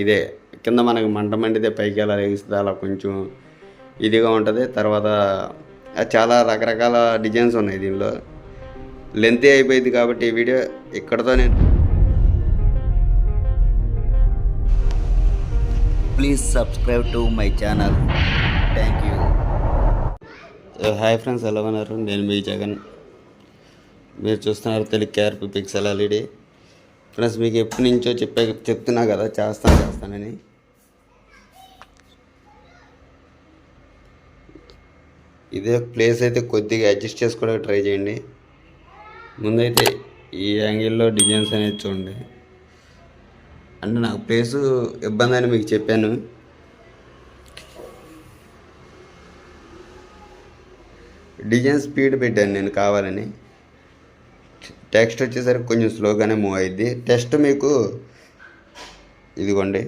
ఇదే కింద మనకి మంట మండితే పైకి ఎలా లేస్తుంది అలా కొంచెం ఇదిగా ఉంటుంది. తర్వాత చాలా రకరకాల డిజైన్స్ ఉన్నాయి దీనిలో. లెంతీ అయిపోయింది కాబట్టి ఈ వీడియో ఇక్కడతో నేను please subscribe to my channel. Thank you. Hi friends, ఎలా ఉన్నారు? నేను మీ జగన్. మీరు చూస్తున్నారు Telugu KRP pixel LED. Friends, మీకు ఎప్పటి నుంచో చెప్తున్నా కదా చేస్తానని. ఇదే ప్లేస్ అయితే కొద్దిగా అడ్జస్ట్ చేసుకోవడానికి ట్రై చేయండి. ముందైతే ఈ యాంగిల్లో డిజైన్స్ అనేది చూడండి. అంటే నాకు ప్లేసు ఇబ్బంది అని మీకు చెప్పాను. డిజైన్ స్పీడ్ పెట్టాను నేను కావాలని. టెక్స్ట్ వచ్చేసరికి కొంచెం స్లోగానే మూవ్ అయ్యిద్ది. టెక్స్ట్ మీకు ఇదిగోండి,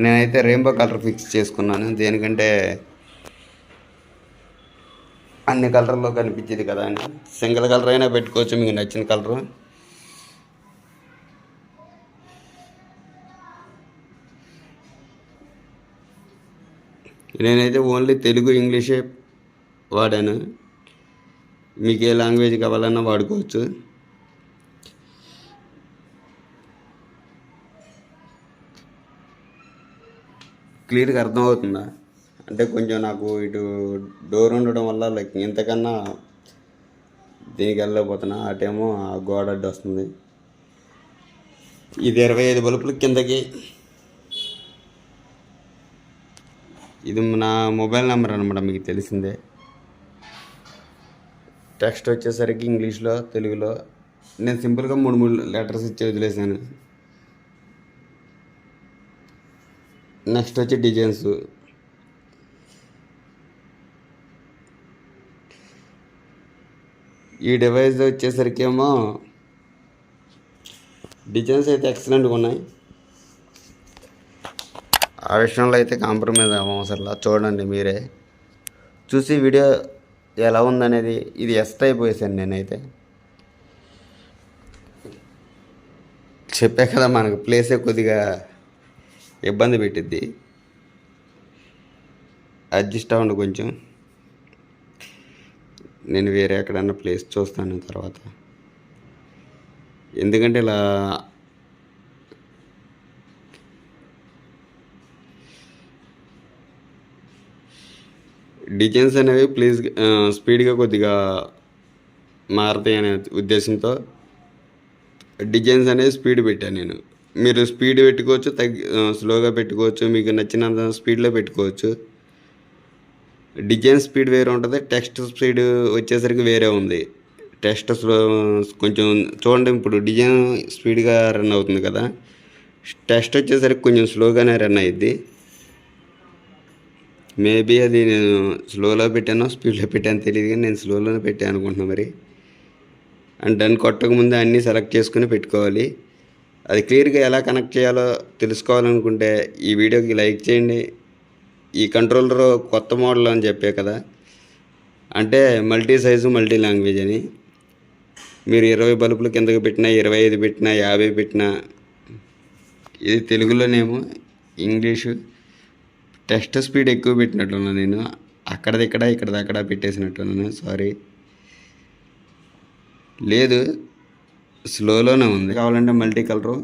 నేనైతే రెయిన్బో కలర్ ఫిక్స్ చేసుకున్నాను. దేనికంటే అన్ని కలర్లో కనిపించేది కదా అని. సింగిల్ కలర్ అయినా పెట్టుకోవచ్చు, మీకు నచ్చిన కలరు. నేనైతే ఓన్లీ తెలుగు ఇంగ్లీషే వాడాను. మీకు ఏ లాంగ్వేజ్ కావాలన్నా వాడుకోవచ్చు. క్లియర్గా అర్థమవుతుందా? అంటే కొంచెం నాకు ఇటు డోర్ ఉండడం వల్ల లైక్ ఇంతకన్నా దీనికి వెళ్ళలేకపోతున్నా. అటేమో ఆ గోడ అడ్డు వస్తుంది. ఇది 25 బల్బులు కిందకి. ఇది నా మొబైల్ నెంబర్ అనమాట, మీకు తెలిసిందే. టెక్స్ట్ వచ్చేసరికి ఇంగ్లీష్లో, తెలుగులో. నేను సింపుల్గా 3 లెటర్స్ ఇచ్చి వదిలేసాను. నెక్స్ట్ వచ్చి డిజైన్స్. ఈ డివైస్ వచ్చేసరికి ఏమో డిజైన్స్ అయితే ఎక్సలెంట్గా ఉన్నాయి. ఆ విషయంలో అయితే కాంప్రమైజ్ అవ్వసరలా. చూడండి మీరే చూసి వీడియో ఎలా ఉందనేది. ఇది ఎస్ట్ అయిపోయేసాను నేనైతే. చెప్పే కదా మనకు ప్లేసే కొద్దిగా ఇబ్బంది పెట్టిద్ది. అడ్జస్ట్ అవ్వండి కొంచెం. నేను వేరే ఎక్కడన్నా ప్లేస్ చూస్తాను తర్వాత. ఎందుకంటే ఇలా డిజైన్స్ అనేవి స్పీడ్గా కొద్దిగా మారుతాయి అనే ఉద్దేశంతో డిజైన్స్ అనేది స్పీడ్ పెట్టాను నేను. మీరు స్పీడ్ పెట్టుకోవచ్చు, స్లోగా పెట్టుకోవచ్చు, మీకు నచ్చినంత స్పీడ్లో పెట్టుకోవచ్చు. డిజైన్ స్పీడ్ వేరే ఉంటుంది, టెక్స్ట్ స్పీడ్ వచ్చేసరికి వేరే ఉంది. టెక్స్ట్ స్లో కొంచెం చూడండి. ఇప్పుడు డిజైన్ స్పీడ్గా రన్ అవుతుంది కదా, టెక్స్ట్ వచ్చేసరికి కొంచెం స్లోగానే రన్ అయ్యిద్ది. మేబీ అది నేను స్లోలో పెట్టానో స్పీడ్లో పెట్టానో తెలియదు, కానీ నేను స్లోలోనే పెట్టాను అనుకుంటున్నాను మరి. అండ్ దాన్ని కొట్టకముందే అన్నీ సెలెక్ట్ చేసుకుని పెట్టుకోవాలి. అది క్లియర్గా ఎలా కనెక్ట్ చేయాలో తెలుసుకోవాలనుకుంటే ఈ వీడియోకి లైక్ చేయండి. ఈ కంట్రోలర్ కొత్త మోడల్ అని చెప్పే కదా, అంటే మల్టీ సైజు మల్టీ లాంగ్వేజ్ అని. మీరు 20 బల్బులు కిందకి పెట్టినా, 25 పెట్టినా, 50 పెట్టినా, ఇది తెలుగులోనేమో, ఇంగ్లీషు. టెక్స్ట్ స్పీడ్ ఎక్కువ పెట్టినట్టున్నాను నేను. ఇక్కడదక్కడ పెట్టేసినట్టున్నాను, సారీ. లేదు, స్లోలోనే ఉంది. కావాలంటే మల్టీ కలరు,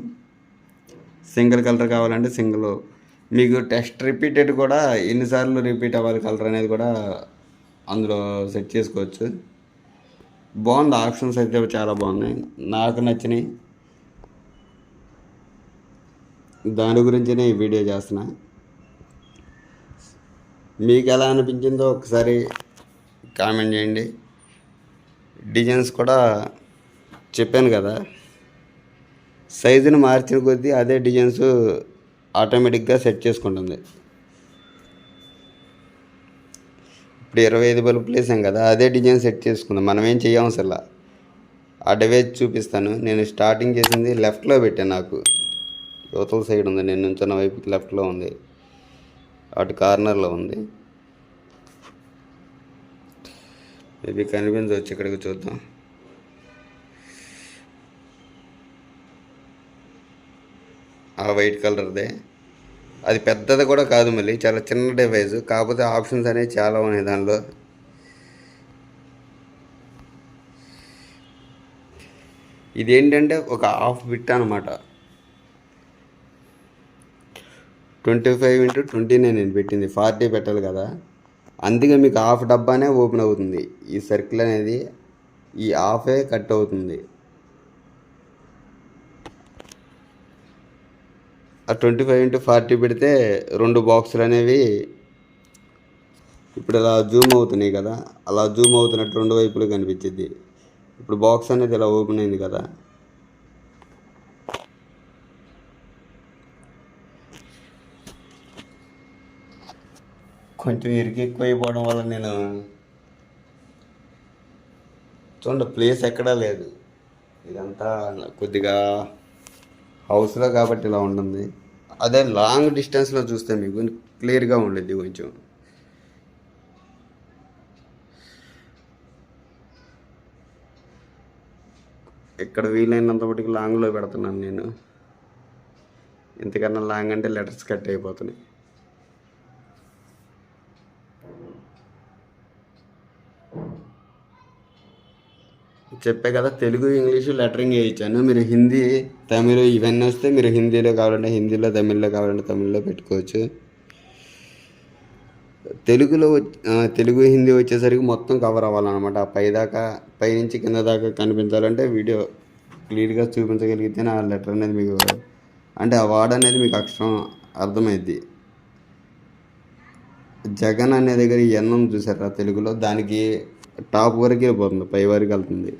సింగిల్ కలర్ కావాలంటే సింగిల్. మీకు టెక్స్ట్ రిపీటెడ్ కూడా ఎన్నిసార్లు రిపీట్ అవ్వాలి కలర్ అనేది కూడా అందులో సెట్ చేసుకోవచ్చు. బాగుంది, ఆప్షన్స్ అయితే చాలా బాగున్నాయి, నాకు నచ్చినాయి. దాని గురించినే ఈ వీడియో చేస్తున్నా. మీకు ఎలా అనిపించిందో ఒకసారి కామెంట్ చేయండి. డిజైన్స్ కూడా చెప్పాను కదా, సైజుని మార్చిన కొద్దీ అదే డిజైన్స్ ఆటోమేటిక్గా సెట్ చేసుకుంటుంది. ఇప్పుడు 25 బల్బులు వేసాం కదా, అదే డిజైన్ సెట్ చేసుకుందాం. మనం ఏం చేయవసరలా. ఆ డివైస్ చూపిస్తాను. నేను స్టార్టింగ్ చేసింది లెఫ్ట్లో పెట్టాను. నాకు యువతల సైడ్ ఉంది, నేను నుంచున్న వైపుకి లెఫ్ట్లో ఉంది, అటు కార్నర్లో ఉంది. మేబీ కనిపించవచ్చు, ఇక్కడికి చూద్దాం. ఆ వైట్ కలర్దే. అది పెద్దది కూడా కాదు, మళ్ళీ చాలా చిన్న డివైస్, కాకపోతే ఆప్షన్స్ అనేవి చాలా ఉన్నాయి దానిలో. ఇదేంటంటే ఒక హాఫ్ బిట్ అనమాట. 25x29 నేను పెట్టింది, 40 పెట్టాలి కదా, అందుకే మీకు హాఫ్ డబ్బానే ఓపెన్ అవుతుంది. ఈ సర్కిల్ అనేది ఈ హాఫే కట్ అవుతుంది. ఆ 25x40 పెడితే 2 బాక్సులు అనేవి ఇప్పుడు ఇలా జూమ్ అవుతున్నాయి కదా, అలా జూమ్ అవుతున్నట్టు 2 వైపులు కనిపించింది. ఇప్పుడు బాక్స్ అనేది ఇలా ఓపెన్ అయింది కదా. కొంచెం ఇరికి ఎక్కువ అయిపోవడం వల్ల నేను చూడండి ప్లేస్ ఎక్కడా లేదు. ఇదంతా కొద్దిగా హౌస్లో కాబట్టి ఇలా ఉంటుంది. అదే లాంగ్ డిస్టెన్స్లో చూస్తే మీకు క్లియర్గా ఉండేది. కొంచెం ఇక్కడ వీలైనంత మటుకు లాంగ్లో పెడుతున్నాను నేను. ఇంతకన్నా లాంగ్ అంటే లెటర్స్ కట్ అయిపోతున్నాయి. చెప్పే కదా, తెలుగు ఇంగ్లీషు లెటరింగ్ వేయించాను. మీరు హిందీ తమిళ్ ఇవన్నీ వస్తే మీరు హిందీలో కావాలంటే హిందీలో, తమిళ్లో కావాలంటే తమిళ్లో పెట్టుకోవచ్చు. తెలుగు హిందీ వచ్చేసరికి మొత్తం కవర్ అవ్వాలన్నమాట. పై నుంచి కింద దాకా కనిపించాలంటే వీడియో క్లియర్గా చూపించగలిగితే నా లెటర్ అనేది మీకు, అంటే ఆ వర్డ్ అనేది మీకు అక్షరం అర్థమైద్ది. జగన్ అనే దగ్గర ఎన్నం చూసారా తెలుగులో, దానికి టాప్ వరకు వెళ్ళిపోతుంది, పై వరకు వెళ్తుంది.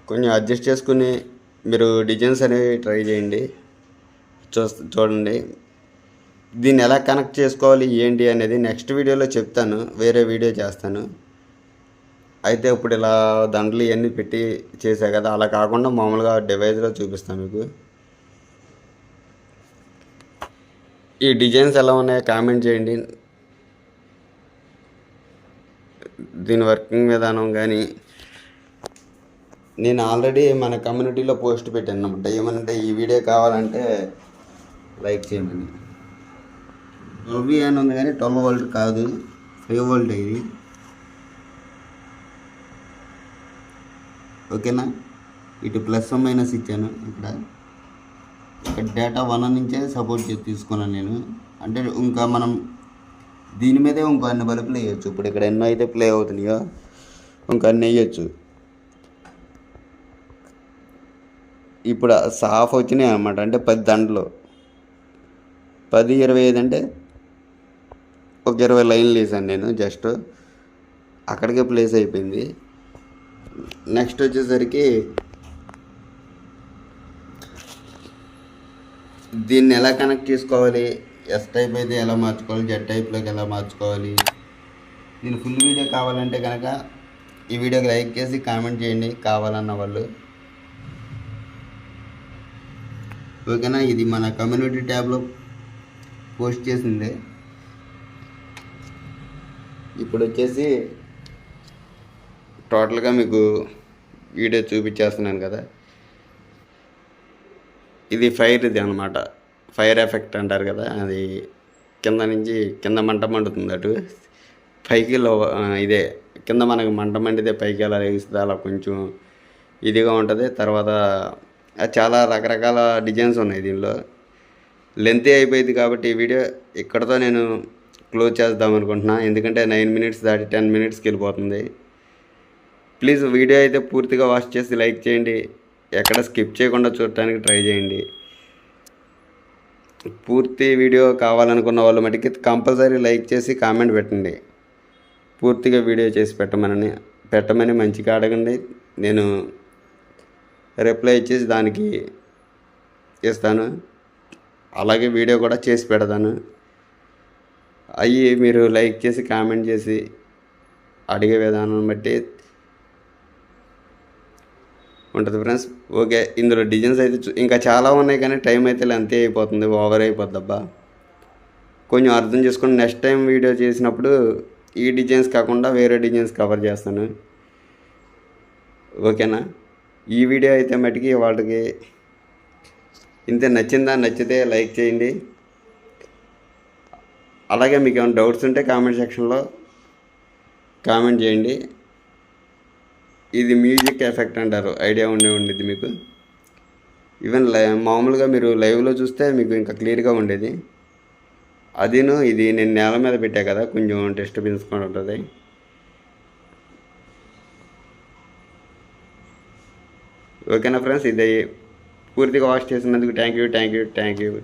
కొంచెం అడ్జస్ట్ చేసుకుని మీరు డిజైన్స్ అనేవి ట్రై చేయండి. చూడండి, దీన్ని ఎలా కనెక్ట్ చేసుకోవాలి ఏంటి అనేది నెక్స్ట్ వీడియోలో చెప్తాను, వేరే వీడియో చేస్తాను. అయితే ఇప్పుడు ఇలా దండలు ఇవన్నీ పెట్టి చేసా కదా, అలా కాకుండా మామూలుగా డివైస్లో చూపిస్తాను మీకు. ఈ డిజైన్స్ ఎలా ఉన్నాయో కామెంట్ చేయండి. దీని వర్కింగ్ విధానం కానీ నేను ఆల్రెడీ మన కమ్యూనిటీలో పోస్ట్ పెట్టాను అన్నమాట. ఏమనంటే ఈ వీడియో కావాలంటే లైక్ చేయమని. 12 అని ఉంది కానీ 12 వోల్ట్ కాదు, 5 వోల్ట్ ఇది. ఓకేనా, ఇటు ప్లస్ మైనస్ ఇచ్చాను. ఇక్కడ డేటా 1 నుంచే సపోర్ట్ తీసుకున్నాను నేను. అంటే ఇంకా మనం దీని మీదే ఇంకో అన్ని బల్బులు వేయచ్చు. ఇప్పుడు ఇక్కడ ఎన్నో అయితే ప్లే అవుతున్నాయో ఇంకా అన్ని వేయచ్చు. ఇప్పుడు సాఫ్ వచ్చినాయి అన్నమాట. అంటే 10 దండలు, 10, 25 అంటే ఒక 20 లైన్లు వేసాను నేను. జస్ట్ అక్కడికే ప్లేస్ అయిపోయింది. నెక్స్ట్ వచ్చేసరికి దీన్ని ఎలా కనెక్ట్ చేసుకోవాలి, ఎస్ టైప్ అయితే ఎలా మార్చుకోవాలి, జెడ్ టైప్లోకి ఎలా మార్చుకోవాలి, దీని ఫుల్ వీడియో కావాలంటే కనుక ఈ వీడియోకి లైక్ చేసి కామెంట్ చేయండి కావాలన్న వాళ్ళు. ఓకేనా, ఇది మన కమ్యూనిటీ ట్యాబ్లో పోస్ట్ చేసింది. ఇప్పుడు వచ్చేసి టోటల్గా మీకు వీడియో చూపించేస్తున్నాను కదా. ఇది ఫైర్ది అనమాట, ఫైర్ ఎఫెక్ట్ అంటారు కదా. అది కింద నుంచి కింద మంట మండుతుంది, అటు పైకి ఇదే కింద మనకు మంట మండితే పైకి ఎలా వేస్తుంది అలా కొంచెం ఇదిగా ఉంటుంది. తర్వాత చాలా రకరకాల డిజైన్స్ ఉన్నాయి దీనిలో. లెంత్ అయిపోయింది కాబట్టి ఈ వీడియో ఇక్కడతో నేను క్లోజ్ చేద్దాం అనుకుంటున్నా. ఎందుకంటే 9 మినిట్స్ దాటి 10 మినిట్స్కి వెళ్ళిపోతుంది. ప్లీజ్ వీడియో అయితే పూర్తిగా వాచ్ చేసి లైక్ చేయండి. ఎక్కడ స్కిప్ చేయకుండా చూడటానికి ట్రై చేయండి. పూర్తి వీడియో కావాలనుకున్న వాళ్ళు మటుకి కంపల్సరీ లైక్ చేసి కామెంట్ పెట్టండి. పూర్తిగా వీడియో చేసి పెట్టమని మంచిగా అడగండి. నేను రిప్లై ఇచ్చేసి దానికి ఇస్తాను. అలాగే వీడియో కూడా చేసి పెడతాను. అవి మీరు లైక్ చేసి కామెంట్ చేసి అడిగే విధానం బట్టి ఉంటుంది ఫ్రెండ్స్. ఓకే, ఇందులో డిజైన్స్ అయితే ఇంకా చాలా ఉన్నాయి కానీ టైం అయితే అంతే అయిపోతుంది, ఓవర్ అయిపోద్ది అబ్బా. కొంచెం అర్థం చేసుకొని నెక్స్ట్ టైం వీడియో చేసినప్పుడు ఈ డిజైన్స్ కాకుండా వేరే డిజైన్స్ కవర్ చేస్తాను. ఓకేనా? ఈ వీడియో అయితే మటుకి వాళ్ళకి ఇంత నచ్చిందా? నచ్చితే లైక్ చేయండి. అలాగే మీకు ఏమైనా డౌట్స్ ఉంటే కామెంట్ సెక్షన్లో కామెంట్ చేయండి. ఇది మ్యూజిక్ ఎఫెక్ట్ అంటారు, ఐడియా ఉండేది మీకు. ఈవెన్ మామూలుగా మీరు లైవ్లో చూస్తే మీకు ఇంకా క్లియర్గా ఉండేది. ఇది నేను నేల మీద పెట్టా కదా, కొంచెం డిస్టర్బెన్స్ కూడా ఉంటుంది. ఓకేనా ఫ్రెండ్స్? ఇది పూర్తిగా వాచ్ చేసినందుకు థ్యాంక్ యూ.